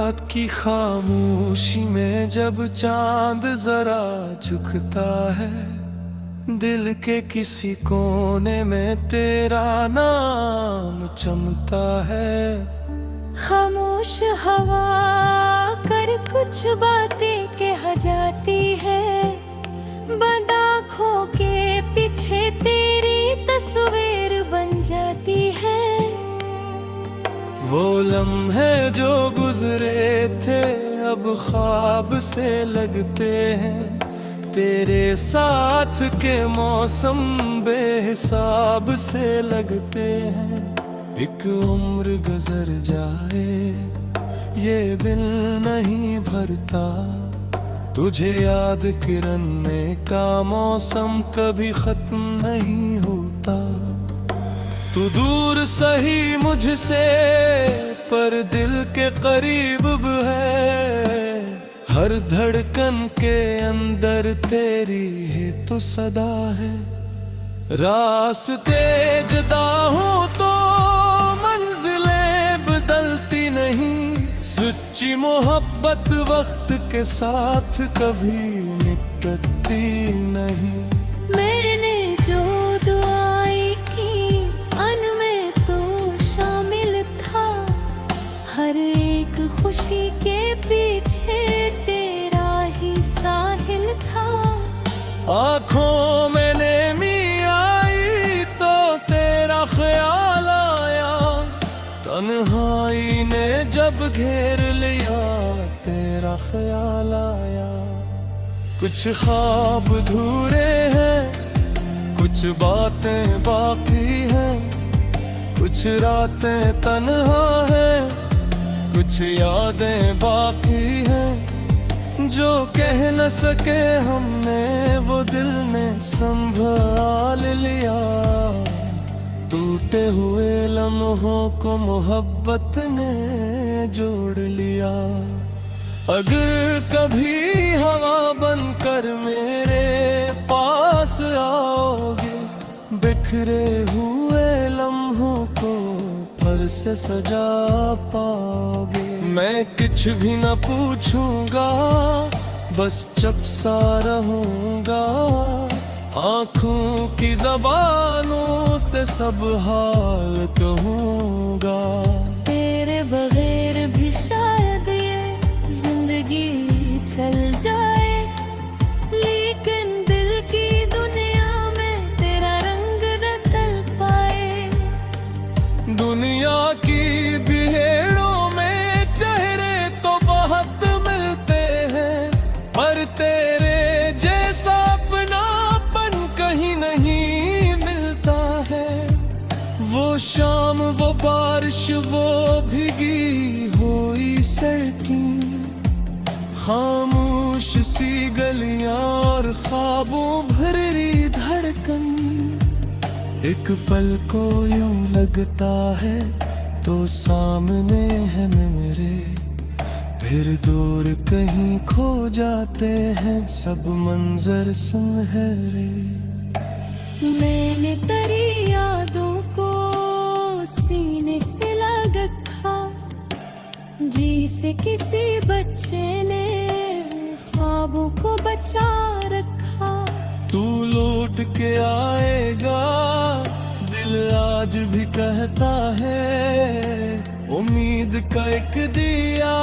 रात की खामोशी में जब चांद जरा झुकता है, दिल के किसी कोने में तेरा नाम चमकता है। खामोश हवा कर कुछ बातें कह जाती है, बंद आँखों के पीछे तेरी तस्वीर बन जाती है। वो लम्हे जो गुजरे थे अब ख्वाब से लगते हैं, तेरे साथ के मौसम बेहिसाब से लगते हैं। एक उम्र गुजर जाए ये दिल नहीं भरता, तुझे याद करने का मौसम कभी खत्म नहीं होता। तू दूर सही मुझसे पर दिल के करीब है, हर धड़कन के अंदर तेरी ही तो सदा है। रास्ते जुदा हो तो मंजिलें बदलती नहीं, सच्ची मोहब्बत वक्त के साथ कभी निकलती नहीं। मैंने जो दुआएं की उनमें तो शामिल था, हर एक खुशी के पीछे तेरा ही साहिल था। आँखों में नेमी आई तो तेरा ख्याल आया, तन्हाई ने जब घेर लिया तेरा ख्याल आया। कुछ ख्वाब अधूरे हैं, कुछ बातें बाकी हैं, कुछ रातें तन्हा हैं, कुछ यादें बाकी हैं। जो कह न सके हमने वो दिल ने संभाल लिया, टूटे हुए लम्हों को मोहब्बत ने जोड़ लिया। अगर कभी हवा बनकर मेरे पास आओगे, बिखरे हुए लम्हों को फिर से सजा पाओगे। मैं कुछ भी न पूछूंगा, बस चुप सा रहूंगा, आँखों की ज़बानों से सब हाल कहूंगा। तेरे बगैर भी शायद ये जिंदगी चल जाए, लेकिन दिल की दुनिया में तेरा रंग न तल पाए। दुनिया की भीड़ों में चेहरे तो बहुत मिलते हैं, पर तेरे जैसा अपनापन कहीं नहीं मिलता है। वो शाम वो बारिश वो भीगी हुई सड़कें, खामोश सी गलियां और ख्वाबों भरी धड़कन। एक पल को यूं लगता है तो सामने है मेरे, फिर दूर कहीं खो जाते हैं सब मंजर सुनहरे। मैंने तेरी यादों को सीने से लगा रखा, जी से किसी बच्चे ने ख्वाबों को बचा रखा। तू लौट के आएगा दिल आज भी कहता है, उम्मीद का एक दिया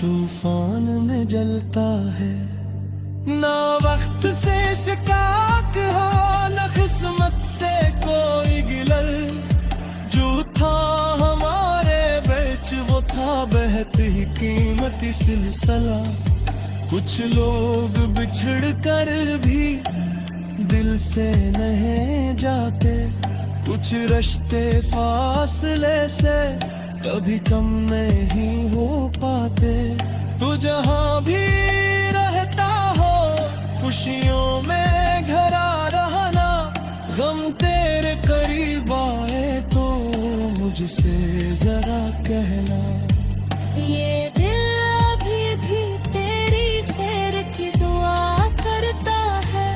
तूफान में जलता है। ना वक्त से शिकायत हो ना किस्मत से कोई गिलल, जो था हमारे बीच वो था बहती कीमती सिलसिला। कुछ लोग बिछड़ कर भी दिल से नहीं जाते, कुछ रिश्ते फासले से कभी कम नहीं हो पाते। तू जहाँ भी रहता हो खुशियों में घरा रहना, गम तेरे करीब आए तो मुझसे जरा कहना। ये दिल अभी भी तेरी खैर की दुआ करता है,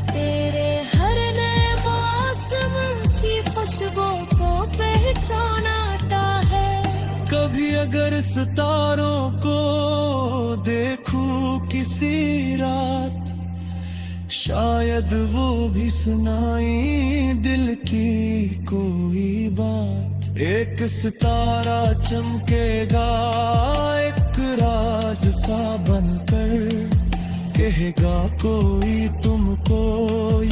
तेरे हर नए मौसम की खुशबू को पहचानता है। कभी अगर सितारों को देखूं किसी रात, शायद वो भी सुनाई दिल की कोई बात। एक सितारा चमकेगा एक राज सा बनकर, कहेगा कोई तुमको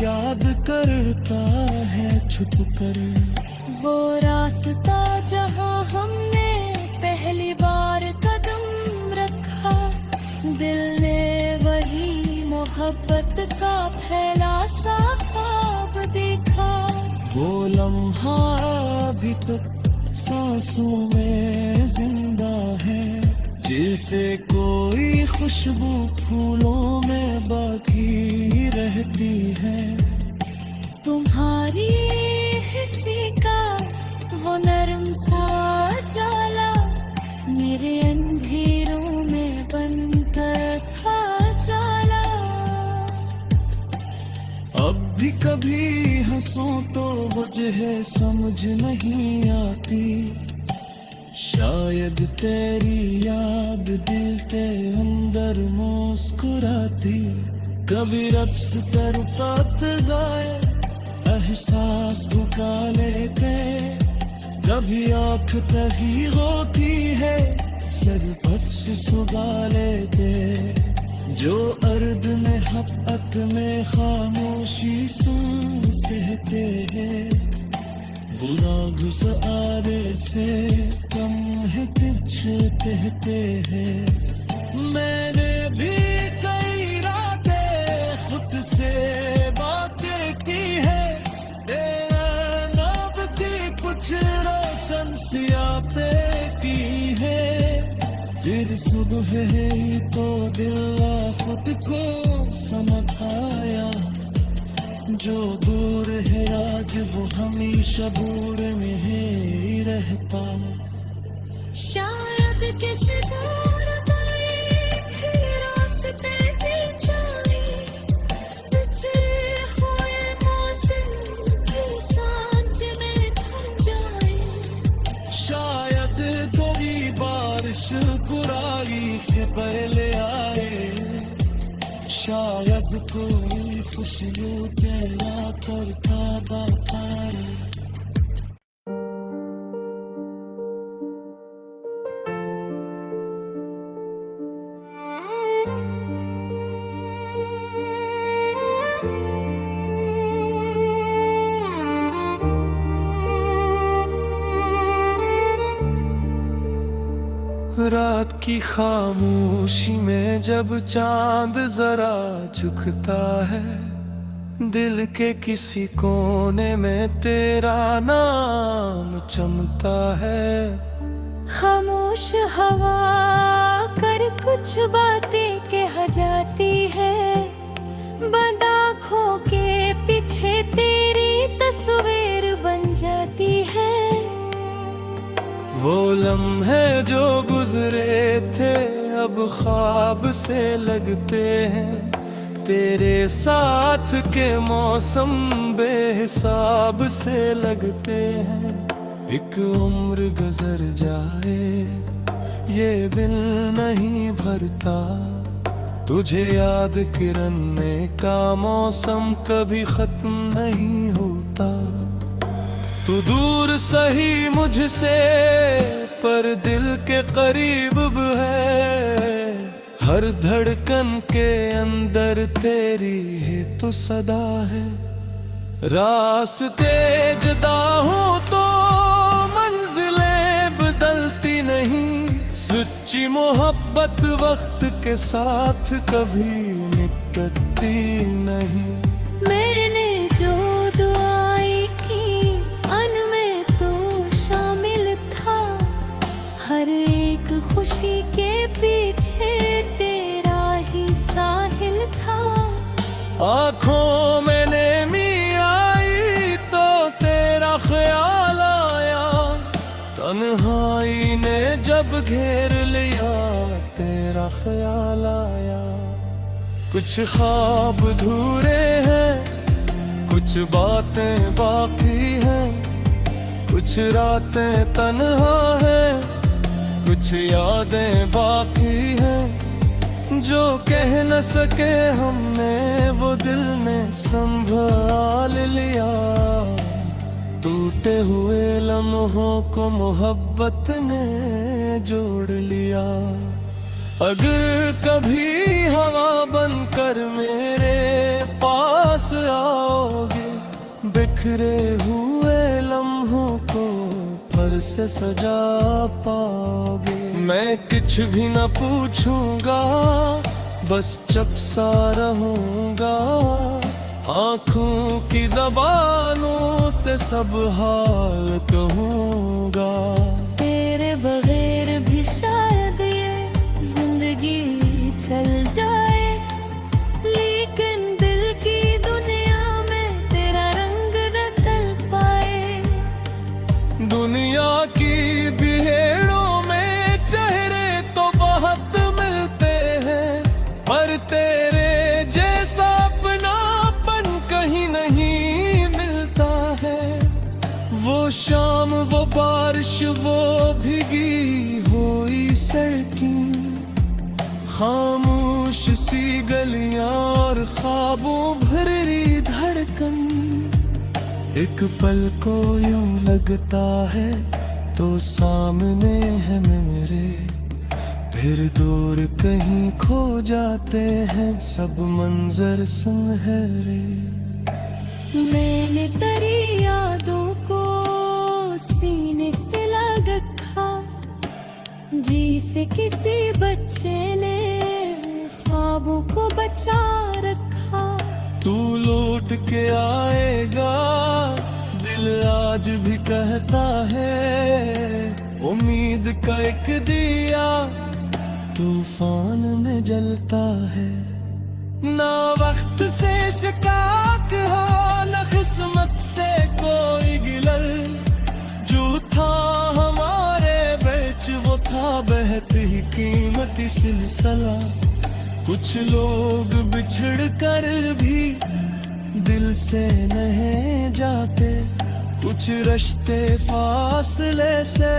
याद करता है छुप कर। वो रास्ता जहाँ हमने पहली बार कदम रखा, दिल ने वही मोहब्बत का फैला सा ख्वाब देखा। वो लम्हा अभी तक सांसों में जिंदा है, जिसे कोई खुशबू फूलों में बाकी रहती है। तुम्हारी हंसी का वो नरम सा जाला, मेरे अंधेरों में बनकर खा जाला। अब भी कभी हंसूं तो वजह समझ नहीं आती, शायद तेरी याद दिल के अंदर मुस्कुराती। कभी रफ्स तड़पात गाए एहसास भुका लेते, कभी आँख तही होती है सरबत से सुगा लेते। जो अर्द में हक़त में खामोशी सुन सहते हैं, वो राग सआरे से कम है तुझे कहते हैं। मैंने भी कई रातें खुद से बातें की है, नाब की कुछ रोशन सियाते की है। फिर सुबह ही तो दिल खुद को समझ आया, जो दूर है आज वो हमेशा दूर में ही रहता। शायद किसी दूर गए रास्ते भी जाए, पिछले हुए मौसम की सांझ में थम जाए। शायद कोई बारिश बुराई के पर ले आए, शायद कोई खुशियों तेरा करता बातारे। रात की खामोशी में जब चांद जरा झुकता है, दिल के किसी कोने में तेरा नाम चमकता है। खामोश हवा कर कुछ बातें कह जाती है, बंद आँखों के पीछे तेरी तस्वीर बन जाती है। वो लम्हे जो गुजरे थे अब ख्वाब से लगते हैं, तेरे साथ के मौसम बेहिसाब से लगते हैं। एक उम्र गुजर जाए ये दिल नहीं भरता, तुझे याद करने का मौसम कभी खत्म नहीं होता। तू दूर सही मुझसे पर दिल के करीब है, हर धड़कन के अंदर तेरी ही तो सदा है। रास्ते जुदा हो तो मंजिलें बदलती नहीं, सच्ची मोहब्बत वक्त के साथ कभी निपटती नहीं। मैंने जो दुआएं की उनमें तो शामिल था, हर एक खुशी के पीछे तेरा ही साहिल था। आँखों में नेमी आई तो तेरा ख्याल आया, तन्हाई ने जब घेर लिया तेरा ख्याल आया। कुछ ख्वाब अधूरे हैं, कुछ बातें बाकी हैं, कुछ रातें तन्हा हैं, कुछ यादें बाकी हैं जो कह न सके हमने, वो दिल ने संभाल लिया। टूटे हुए लम्हों को मोहब्बत ने जोड़ लिया। अगर कभी हवा बनकर मेरे पास आओगे, बिखरे हुए लम्हों को फिर से सजा पाओगे। मैं कुछ भी न पूछूंगा, बस चुप सा रहूंगा। आँखों की ज़बानों से सब हाल कहूंगा। तेरे बगैर भी शायद ये जिंदगी चल जाए, लेकिन दिल की दुनिया में तेरा रंग न तल पाए। दुनिया की बिहेड़ों में चेहरे तो बहुत मिलते हैं, पर तेरे जैसा अपनापन कहीं नहीं मिलता है। वो शाम, वो बारिश, वो भीगी हुई सड़कें, खामोश सी गलियां और ख्वाबों भरी धड़कन। एक पल को यूं लगता है तो सामने है मेरे, फिर दूर कहीं खो जाते हैं सब मंजर सुनहरे। मैंने तेरी यादों को सीने से लगा रखा, जिसे किसी बच्चे ने ख्वाबों को बचा रखा। तू लौट के आएगा, दिल आज भी कहता है। उम्मीद का एक दिया तूफान में जलता है। ना वक्त से शिकायत हो, ना किस्मत से कोई गिलल। जो था हमारे बीच वो था बहती कीमती सिलसिला। कुछ लोग बिछड़ कर भी दिल से नहीं जाते, कुछ रिश्ते फासले से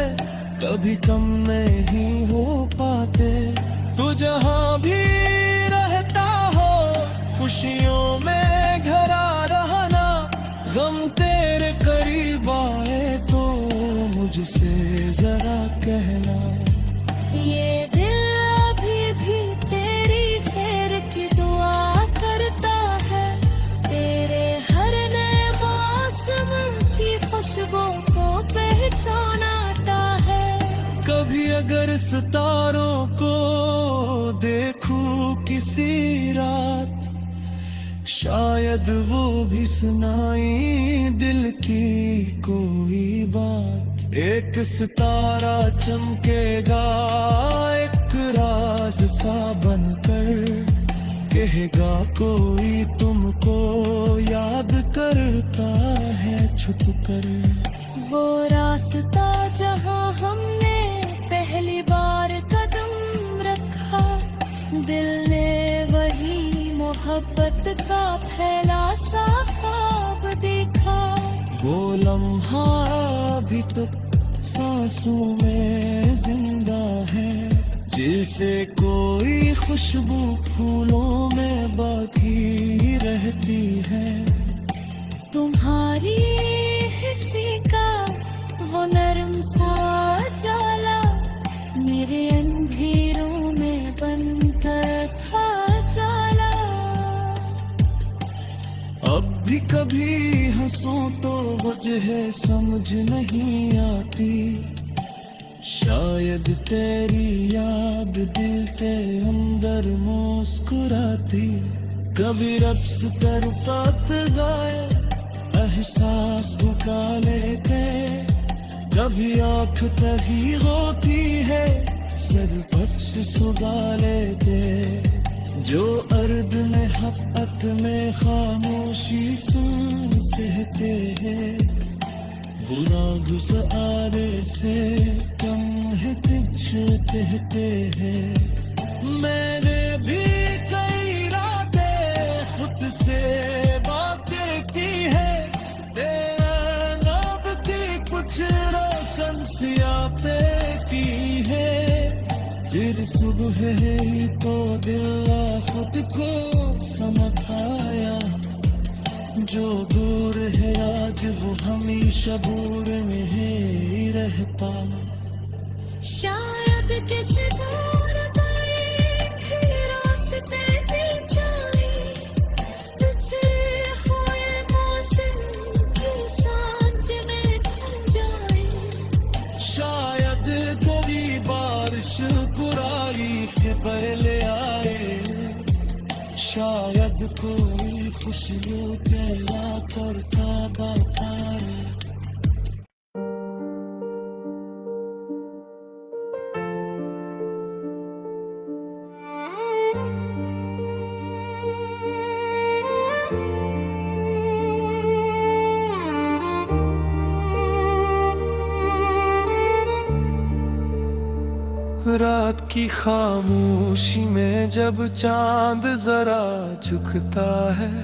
कभी कम नहीं हो पाते। तू जहाँ भी रहता हो, खुशियों में घरा रहना। गम तेरे करीब आए तो मुझसे जरा कहना। ये दिल अभी भी तेरी खैर की दुआ करता है, तेरे हर नए मौसम की खुशबू को पहचानता है। कभी अगर सितारों को देखूं किसी रात, शायद वो भी सुनाई दिल की कोई बात। एक सितारा चमकेगा एक राज सा बनकर, कहेगा कोई तुमको याद करता है छुप कर। वो रास्ता जहाँ हमने पहली बार कदम रखा, दिल ने वही मोहब्बत का फैला सा ख्वाब देखा। वो लम्हा भी तो सांसों में जिंदा है, जिसे कोई खुशबू फूलों में बाकी रहती है। तुम्हारी हिस्से का वो नरम सा जाला मेरे अंधेरों में बनकर खा जाला। अब भी कभी हंसूं तो वजह समझ नहीं आती। शायद तेरी याद दिल के अंदर मुस्कुराती। कभी रफ्स कर पात गाए एहसास उठा लेते, कभी आँख तही होती है सर पर सुगा लेते। जो अर्द में हक़त में खामोशी सुन सहते हैं, वो राग सआरे से कम है तुझ कहते हैं। मैंने भी कई रातें खुद से बातें की है, नाब की कुछ रोशन सिया पे की है। फिर सुबह ही तो दिल खुद को समझाया, जो दूर है आज वो हमेशा दूर में ही रहता। शायद किसी दूर गए रास्ते दिल जाए, तुझे हुए मौसम की सांझ में खो जाए। शायद कोई बारिश बुराई खबर ले आए, शायद कोई खुशियों तेरा करता बताए। रात की खामोशी में जब चांद जरा झुकता है,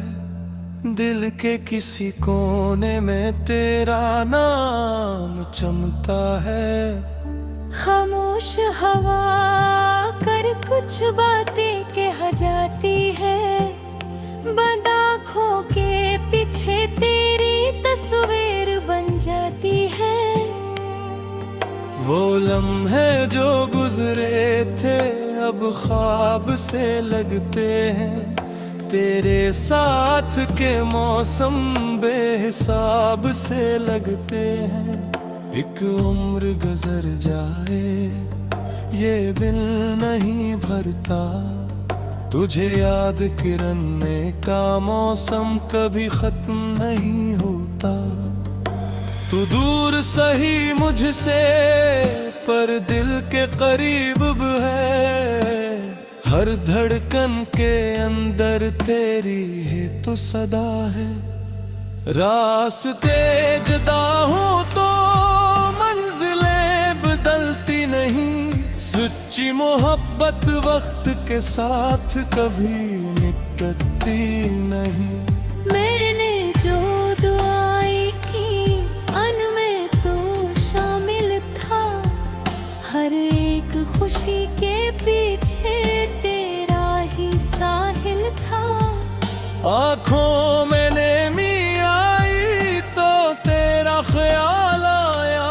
दिल के किसी कोने में तेरा नाम चमकता है। खामोश हवा कर कुछ बातें कह जाती है, बंद आँखों के पीछे तेरी तस्वीर बन जाती है। वो लम्हे जो गुजरे थे अब ख्वाब से लगते हैं, तेरे साथ के मौसम बेहिसाब से लगते हैं। एक उम्र गुजर जाए ये दिल नहीं भरता, तुझे याद करने का मौसम कभी खत्म नहीं होता। तू दूर सही मुझसे पर दिल के करीब है, हर धड़कन के अंदर तेरी ही तो सदा है। रास्ते जुदा हो तो मंजिलें बदलती नहीं, सच्ची मोहब्बत वक्त के साथ कभी निकलती नहीं। मैंने जो दुआएं की उनमें तो शामिल था, हर एक खुशी के पीछे तेरा ही साहिल था। आँखों में नेमी आई तो तेरा ख्याल आया,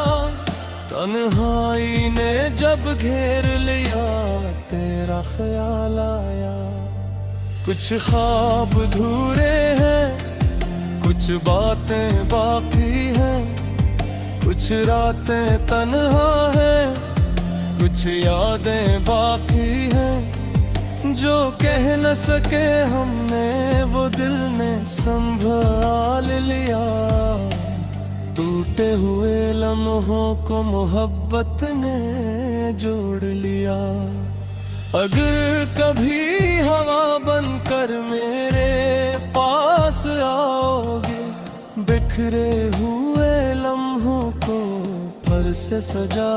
तन्हाई ने जब घेर लिया तेरा ख्याल आया। कुछ ख्वाब अधूरे हैं, कुछ बातें बाकी हैं, कुछ रातें तन्हा हैं, कुछ यादें बाकी हैं। जो कह न सके हमने वो दिल ने संभाल लिया, टूटे हुए लम्हों को मोहब्बत ने जोड़ लिया। अगर कभी हवा बनकर मेरे पास आओगे, बिखरे हुए लम्हों को पर से सजा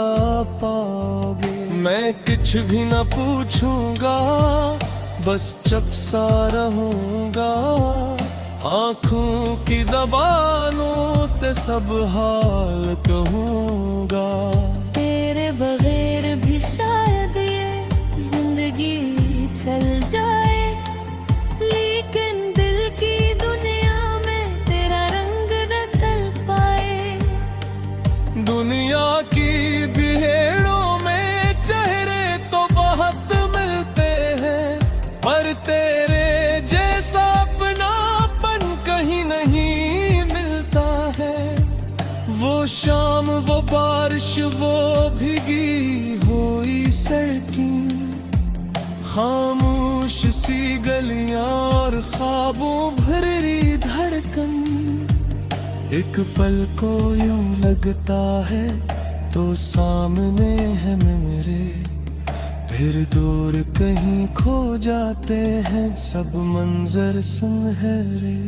पाओगे। मैं कुछ भी न पूछूंगा, बस चुप सा रहूंगा, आँखों की ज़बानों से सब हाल कहूंगा। तेरे बगैर भी शायद ये जिंदगी चल जाए, लेकिन दिल की दुनिया में तेरा रंग न तल पाए। दुनिया की भीड़ों में चेहरे तो बहुत मिलते हैं, पर तेरे जैसा अपनापन कहीं नहीं मिलता है। वो शाम वो बारिश वो भीगी हुई सड़कें, खामोश सी गलियां और ख्वाबों भरी धड़कन। एक पल को यूं लगता है तो सामने है मेरे, फिर दूर कहीं खो जाते हैं सब मंजर सुनहरे।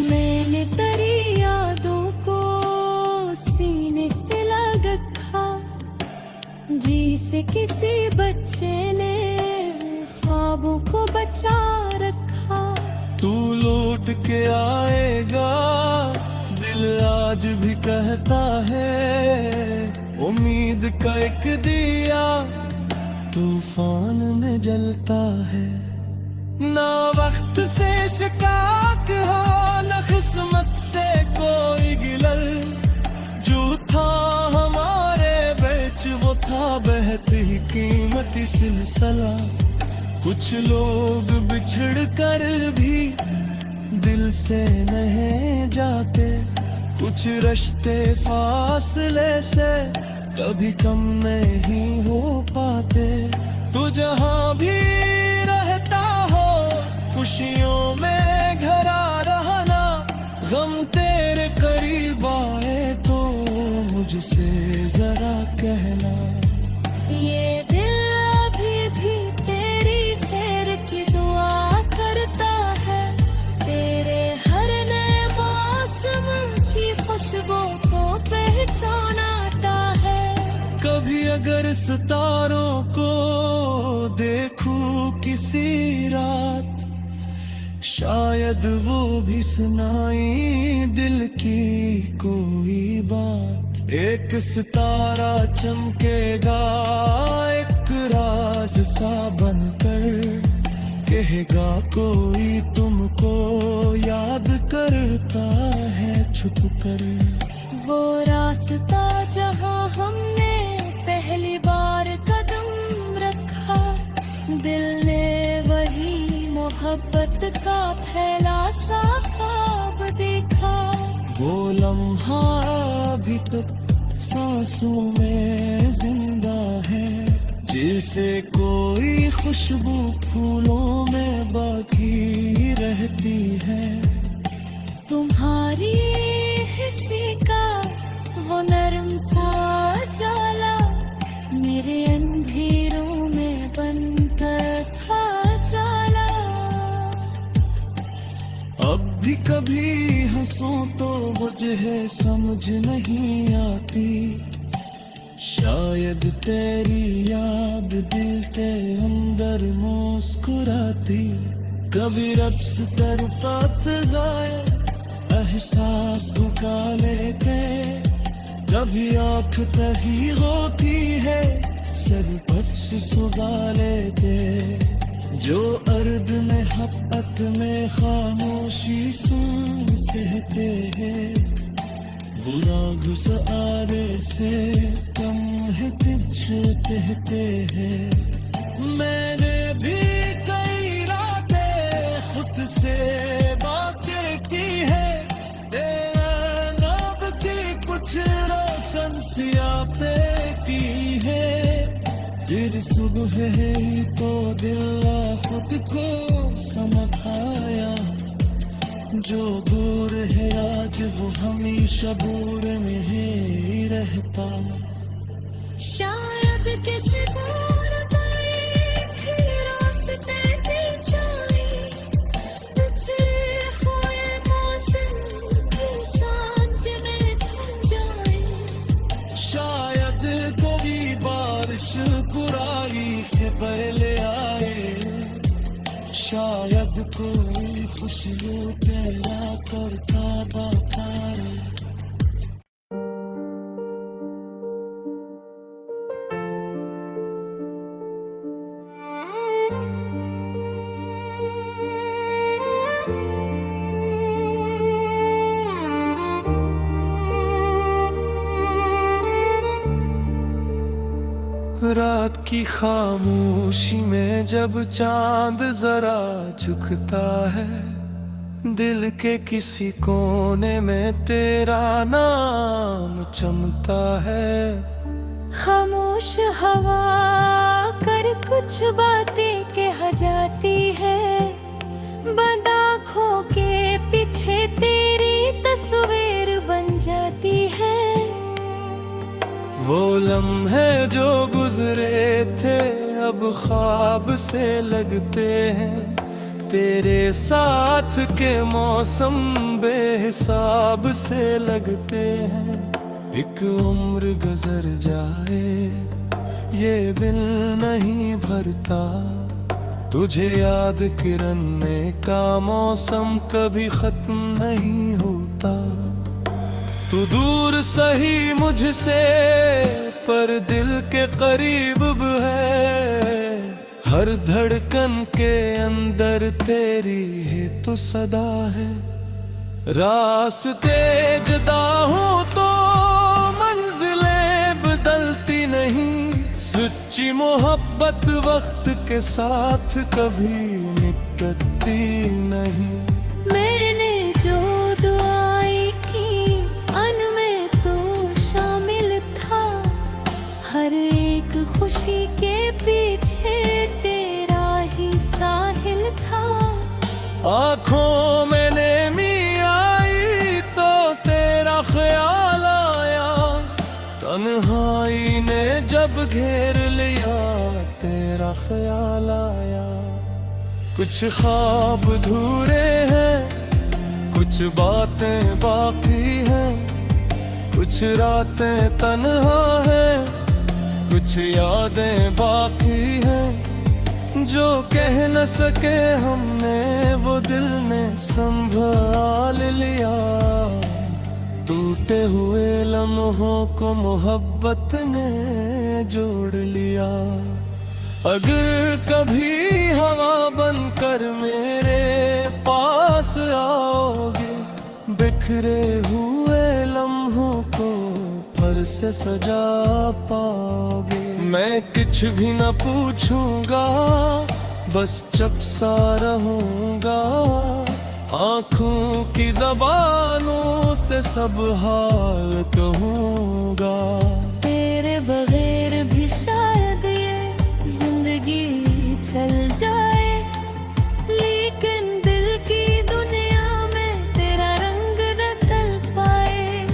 मैंने तेरी यादों को सीने से लगा रखा, जिसे किसी बच्चे ने ख्वाबों को बचा रखा। तू लौट के आएगा दिल आज भी कहता है, उम्मीद का एक दिया तूफान में जलता है। ना वक्त से शिकायत हो, ना किस्मत से कोई गिलल। जो था हमारे बीच वो था बहती कीमती सिलसिला। कुछ लोग बिछड़ कर भी दिल से नहीं जाते, कुछ रिश्ते फासले से कभी कम नहीं हो पाते। तू जहाँ भी रहता हो खुशियों में घरा रहना, गम तेरे करीब आए तो मुझसे जरा कहना। ये दिल अभी भी तेरी खैर की दुआ करता है, तेरे हर नए मौसम की खुशबू को पहचानता है। कभी अगर सितारों को देखूं किसी रात, शायद वो भी सुनाई दिल की कोई बात। एक सितारा चमकेगा एक राज सा बनकर, कहेगा कोई तुमको याद करता है छुप कर। वो रास्ता जहाँ हमने पहली बार कदम रखा, दिल ने वही मोहब्बत का फैला सा ख्वाब देखा। वो लम्हा अभी तक सांसों में जिंदा है, जिसे कोई खुशबू फूलों में बाकी रहती है। तुम्हारी हिस्से का वो नरम सा जाला मेरे अंधेरों में बनकर खा जाला। अब भी कभी हंसूं तो वजह समझ नहीं आती, शायद तेरी याद दिल के अंदर मुस्कुराती। कभी रफ्स तड़पात गाए एहसास झुका लेके, कभी आँख तही होती है सर पर सुगा लेते। जो अर्द में हपत में खामोशी सुन सहते हैं, वो राग सआरे से कम है तुझ कहते हैं। मैंने भी कई रातें खुद से बातें की है, नब की कुछ रोशन सियापे की है। फिर सुबह है तो दिल खुद को समझ आया, जो दूर है आज वो हमेशा दूर में ही रहता। शायद किसी दूर गए रास्ते की जाए, तुझे हुए मौसम की सांझ में खो जाए। शायद कोई बारिश बुराई खबर ले आए, शायद कोई खुशियों तेरा करता बाकारे। रात की खामोशी में जब चांद जरा झुकता है, दिल के किसी कोने में तेरा नाम चमकता है। खामोश हवा कर कुछ बातें कह जाती है, बंद आँखों के पीछे तेरी तस्वीर बन जाती है। वो लम्हे जो गुजरे थे अब ख्वाब से लगते हैं, तेरे साथ के मौसम बेहिसाब से लगते हैं। एक उम्र गुजर जाए ये दिल नहीं भरता, तुझे याद करने का मौसम कभी खत्म नहीं होता। तू दूर सही मुझसे पर दिल के करीब भी है। हर धड़कन के अंदर तेरी ही तो सदा है। रास्ते जुदा हो तो मंजिलें बदलती नहीं। सच्ची मोहब्बत वक्त के साथ कभी निपटती नहीं। मैंने जो दुआएं की उनमें तो शामिल था। हर एक खुशी के पीछे तेरा ही साहिल था। आँखों में नेमी आई तो तेरा ख्याल आया। तन्हाई ने जब घेर लिया तेरा ख्याल आया। कुछ ख्वाब अधूरे हैं, कुछ बातें बाकी हैं। कुछ रातें तन्हा हैं, कुछ यादें बाकी हैं। जो कह न सके हमने वो दिल ने संभाल लिया। टूटे हुए लम्हों को मोहब्बत ने जोड़ लिया। अगर कभी हवा बनकर मेरे पास आओगे, बिखरे हुए लम्हों को फिर से सजा पाओगे। मैं कुछ भी न पूछूंगा, बस चुप सा रहूंगा। आँखों की ज़बानों से सब हाल कहूंगा। तेरे बगैर भी शायद ये जिंदगी चल जाए, लेकिन दिल की दुनिया में तेरा रंग न तल पाए।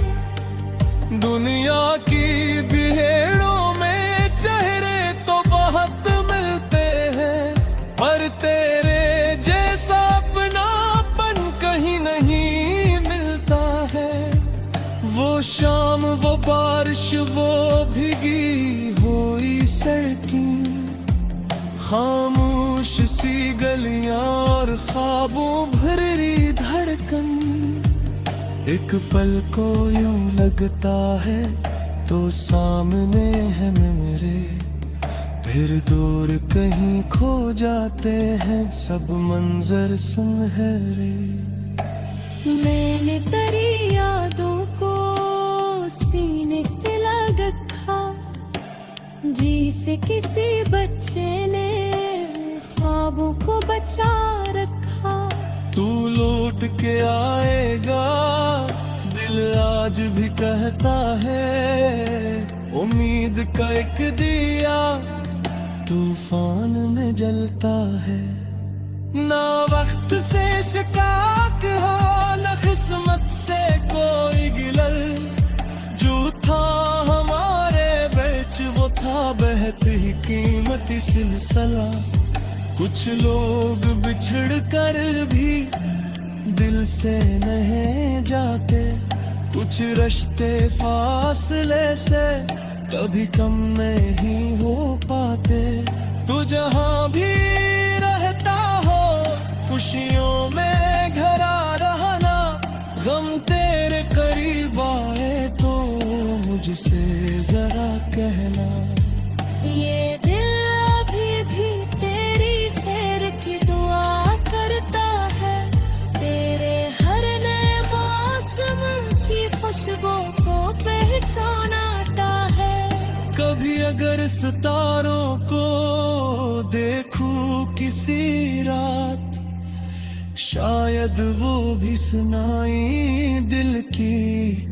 दुनिया की बिहेड़ों में चेहरे तो बहुत मिलते हैं, पर तेरे जैसा अपनापन कहीं नहीं मिलता है। वो शाम, वो बारिश, वो भीगी हुई सड़कें, खामोश सी गलियां और ख्वाबों भरी धड़कन। एक पल को यूं लगता है तो सामने है मेरे, फिर दूर कहीं खो जाते हैं सब मंजर सुनहरे। मैंने तेरी यादों को सीने से लगा रखा, जिसे किसी बच्चे ने ख्वाबों को बचा रखा। तू लौट के आएगा दिल आज भी कहता है, उम्मीद का एक दिया तूफान में जलता है। ना वक्त से शिकायत हो, ना किस्मत से कोई गिलल, जो था हमारे बीच वो था बहती ही कीमती सिलसिला। कुछ लोग बिछड़ कर भी दिल से नहीं जाते, कुछ रिश्ते फासले से कभी कम नहीं हो पाते। तू जहाँ भी रहता हो खुशियों में घरा रहना, गम तेरे करीब आए तो मुझसे जरा कहना। ये दिल अभी भी तेरी खैर की दुआ करता है, तेरे हर नए मौसम की खुशबू को पहचानता है। कभी अगर सितारों को देखूं किसी रात, शायद वो भी सुनाई दिल की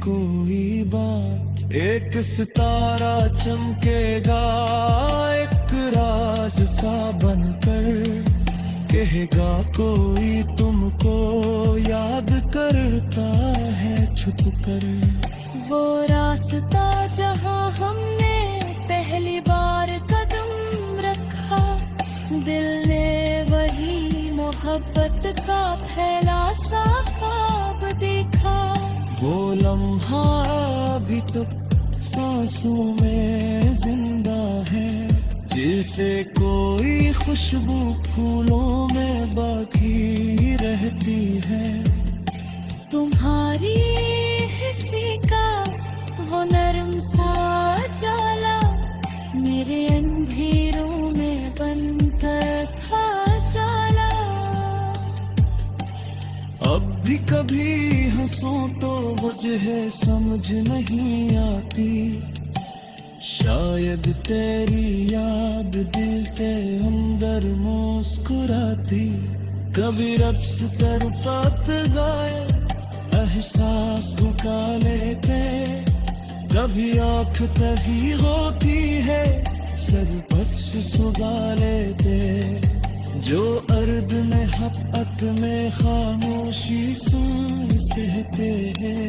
कोई बात। एक सितारा चमकेगा एक राज सा बनकर, कहेगा कोई तुमको याद करता है छुप कर। वो रास्ता जहाँ हमने पहली बार कदम रखा, दिल ने वही मोहब्बत का फैला सा ख्वाब देखा। वो लम्हा भी तो सांसों में जिंदा है, जिसे कोई खुशबू फूलों में बाकी रहती है। तुम्हारी हिस्से का वो नरम सा जाला मेरे अंधेरों में बनकर था जाला। अब भी कभी हंसूं तो वजह समझ नहीं आती, शायद तेरी याद दिल के अंदर मुस्कुराती। कभी रफ्स कर पात गाए एहसास झुका लेते, कभी आँख तही होती है सर पर सुगा लेते। जो अर्द में हक़त में खामोशी सुन सहते हैं,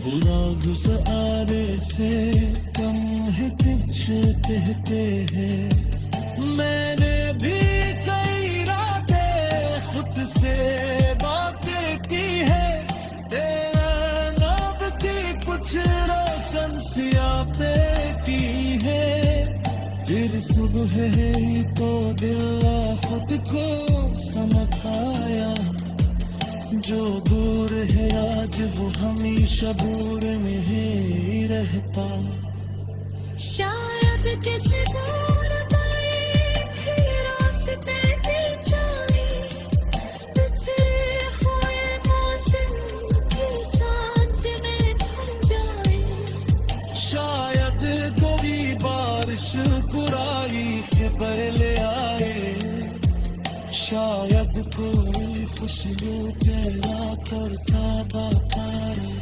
वो राग सआरे से कम है तुझसे कहते हैं। मैंने भी कई रातें खुद से बातें की है, नाब की कुछ रोशन सियापे की है। फिर सुबह ही तो दिल खुद को समझ आया, जो दूर है आज वो हमेशा दूर में ही रहता। शायद किसी दूर गए रास्ते की जाए, पिछले हुए मौसम की सांझ में खो जाए। शायद कोई बारिश बुराई खबर ले आए, शायद कोई खुशबू तेरा करता बातारे।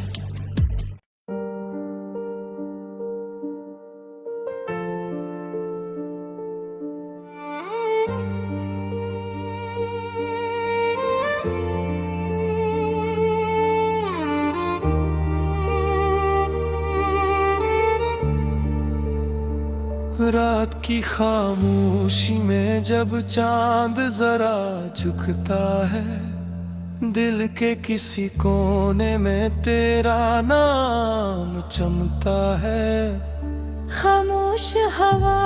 रात की खामोशी में जब चांद जरा झुकता है, दिल के किसी कोने में तेरा नाम चमकता है। खामोश हवा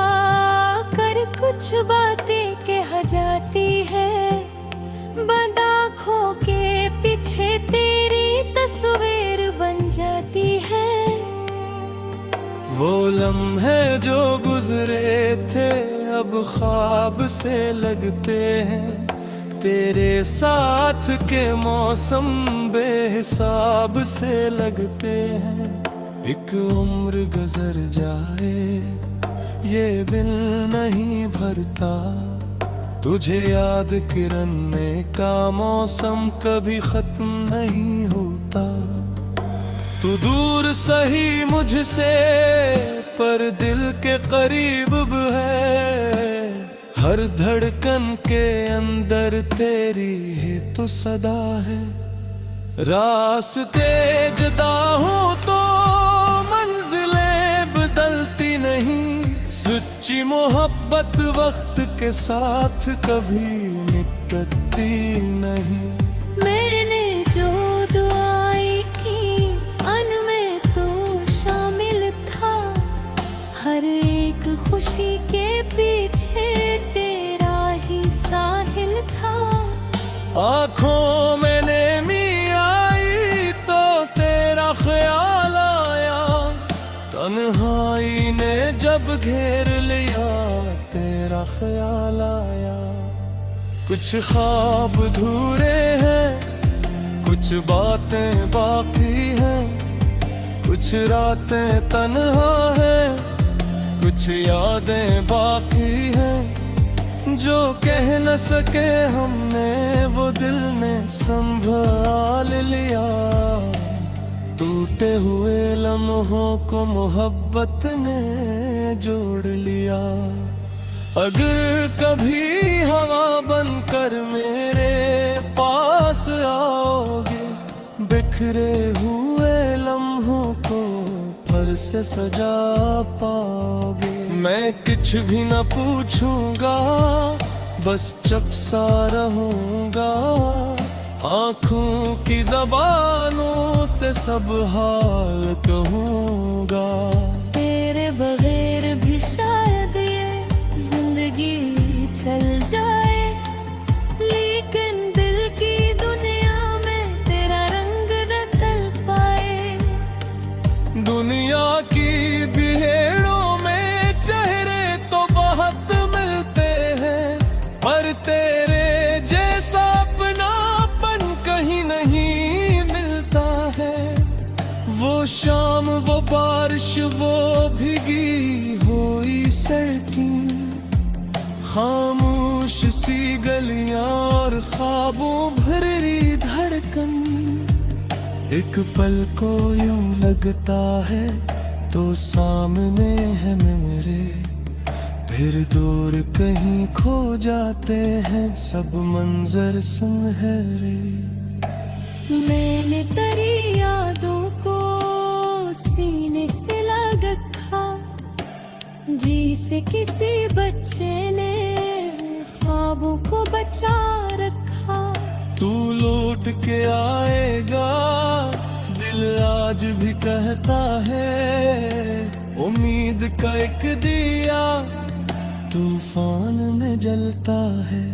कर कुछ बातें कह जाती है, बंद आँखों के पीछे तेरी तस्वीर बन जाती है। वो लम्हे जो गुजरे थे अब ख्वाब से लगते हैं, तेरे साथ के मौसम बेहिसाब से लगते हैं। एक उम्र गुजर जाए ये दिल नहीं भरता, तुझे याद करने का मौसम कभी खत्म नहीं होता। तू दूर सही मुझसे पर दिल के करीब है, हर धड़कन के अंदर तेरी ही तो सदा है। रास्ते जुदा हो तो मंजिलें बदलती नहीं, सच्ची मोहब्बत वक्त के साथ कभी मिटती नहीं। मैंने जो दुआएं की उनमें तो शामिल था, हर एक खुशी के पीछे तेरा ही साहिल था। आँखों में नेमी आई तो तेरा ख्याल आया, तन्हाई ने जब घेर लिया तेरा ख्याल आया। कुछ ख्वाब अधूरे हैं, कुछ बातें बाकी हैं, कुछ रातें तन्हा हैं, कुछ यादें बाकी हैं। जो कह न सके हमने वो दिल ने संभाल लिया, टूटे हुए लम्हों को मोहब्बत ने जोड़ लिया। अगर कभी हवा बनकर मेरे पास आओगे, बिखरे हुए लम्हों को फिर से सजा पाओगे। मैं कुछ भी न पूछूंगा, बस चुप सा रहूंगा, आँखों की ज़बानों से सब हाल कहूंगा। तेरे बगैर भी शायद ये जिंदगी चल जाए, लेकिन दिल की दुनिया में तेरा रंग न तल पाए। दुनिया की भीड़ों में चेहरा वो भीगी हुई सड़कें, खामोश सी गलियां और ख्वाबों भरी धड़कन। एक पल को यूं लगता है तो सामने है मेरे, फिर दूर कहीं खो जाते हैं सब मंजर सुनहरे। मैंने तेरी यादों को सीने से लगा रखा, जी से किसी बच्चे ने ख्वाबों को बचा रखा। तू लौट के आएगा दिल आज भी कहता है, उम्मीद का एक दिया तूफान में जलता है।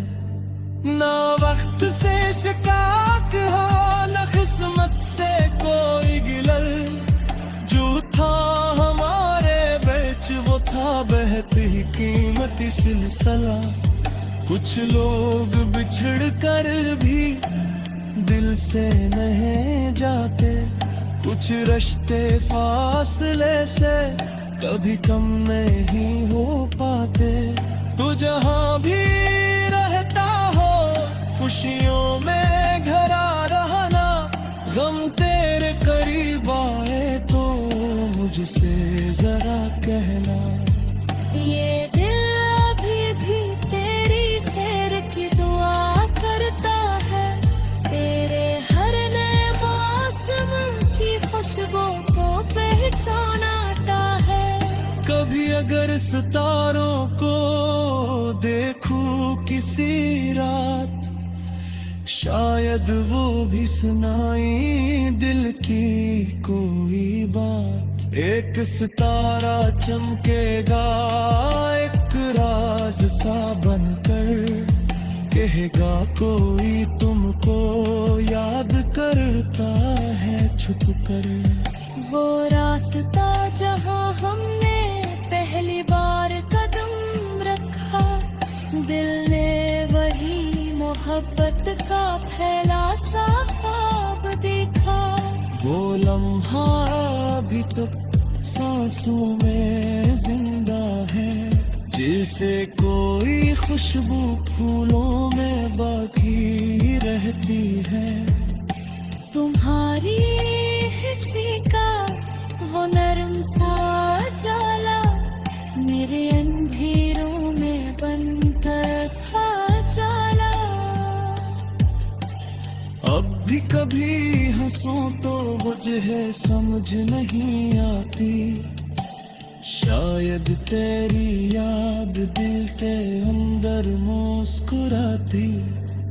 ना वक्त से शिकायत हो न किस्मत से कोई गिलल, जो था हमारे बीच वो था बहती कीमती सिलसिला। कुछ लोग बिछड़ कर भी दिल से नहीं जाते, कुछ रिश्ते फासले से कभी कम नहीं हो पाते। तू जहां भी रहता हो खुशियों में घरा रहना, गम तेरे करीब आए तो मुझसे जरा कहना। ये दिल अभी भी तेरी खैर की दुआ करता है, तेरे हर नए मौसम की खुशबू को पहचानता है। कभी अगर सितारों को देखूं किसी रात, शायद वो भी सुनाई दिल की कोई बात। एक सितारा चमकेगा एक राज सा बनकर, कहेगा कोई तुमको याद करता है छुप कर। वो रास्ता जहां हमने पहली बार कदम रखा, दिल ने वही मोहब्बत का फैला सा ख्वाब देखा। वो लम्हा अभी तक सांसों में जिंदा है, जिसे कोई खुशबू फूलों में बाकी रहती है। तुम्हारी हंसी का वो नरम सा जाला मेरे अंधेरों में बनकर खा जाला। अब भी कभी हंसो तो वजह समझ नहीं आती, शायद तेरी याद दिल के अंदर मुस्कुराती।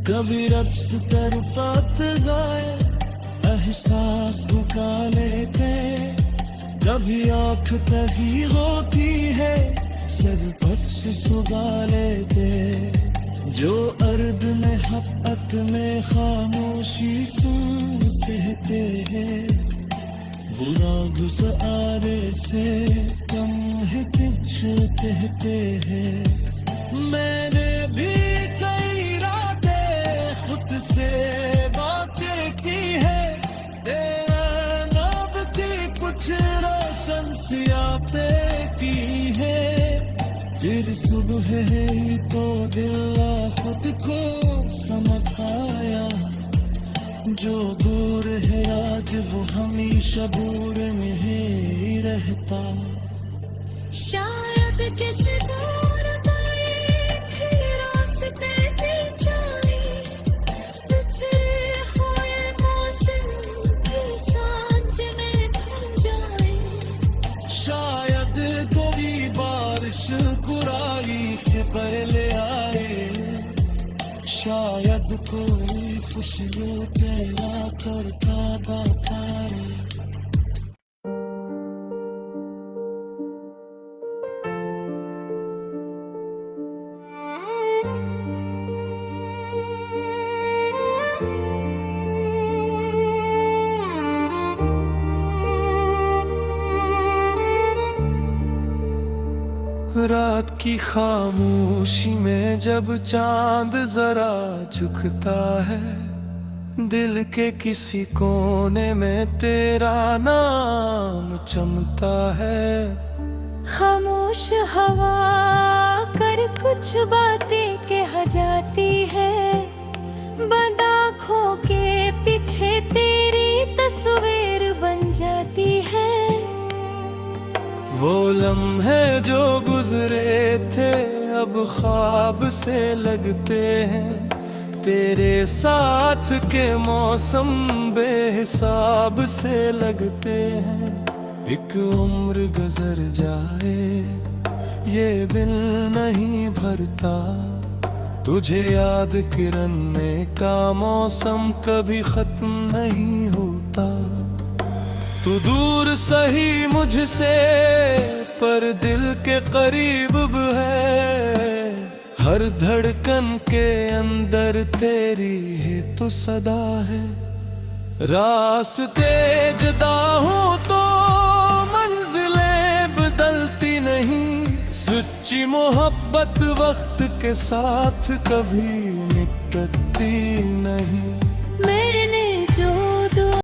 कभी रफ्स कर पात गाए एहसास रुका लेते, कभी आँख तही होती है सर पर से सुगा लेते। जो अर्द में हक़त में खामोशी सुन सहते हैं, वो राग सहारे से कम है तुझ कहते हैं। मैंने भी कई रातें खुद से बातें की है, नाब की कुछ रोशन सियापे की है। फिर सुबह ही तो दिल खुद को समझ आया, जो दूर है आज वो हमेशा दूर में ही रहता। शायद किसी दूर गए रास्ते पे जाए, पिछले हुए मौसम की सांझ में खो जाए। शायद कोई बारिश कुराई के पर ले आए, शायद कोई खुशियों तेरा करता बातारे। रात की खामोशी में जब चांद जरा झुकता है, दिल के किसी कोने में तेरा नाम चमकता है। खामोश हवा कर कुछ बातें कह जाती है। बंद आँखों के पीछे तेरी तस्वीर बन जाती है। वो लम्हे जो गुजरे थे अब ख्वाब से लगते हैं। तेरे साथ के मौसम बेहिसाब से लगते हैं। एक उम्र गुजर जाए ये दिल नहीं भरता। तुझे याद करने का मौसम कभी खत्म नहीं होता। तू दूर सही मुझसे पर दिल के करीब भी है। हर धड़कन के अंदर तेरी ही तो सदा है। रास्ते जुदा हो तो मंजिलें बदलती नहीं। सच्ची मोहब्बत वक्त के साथ कभी निकलती नहीं।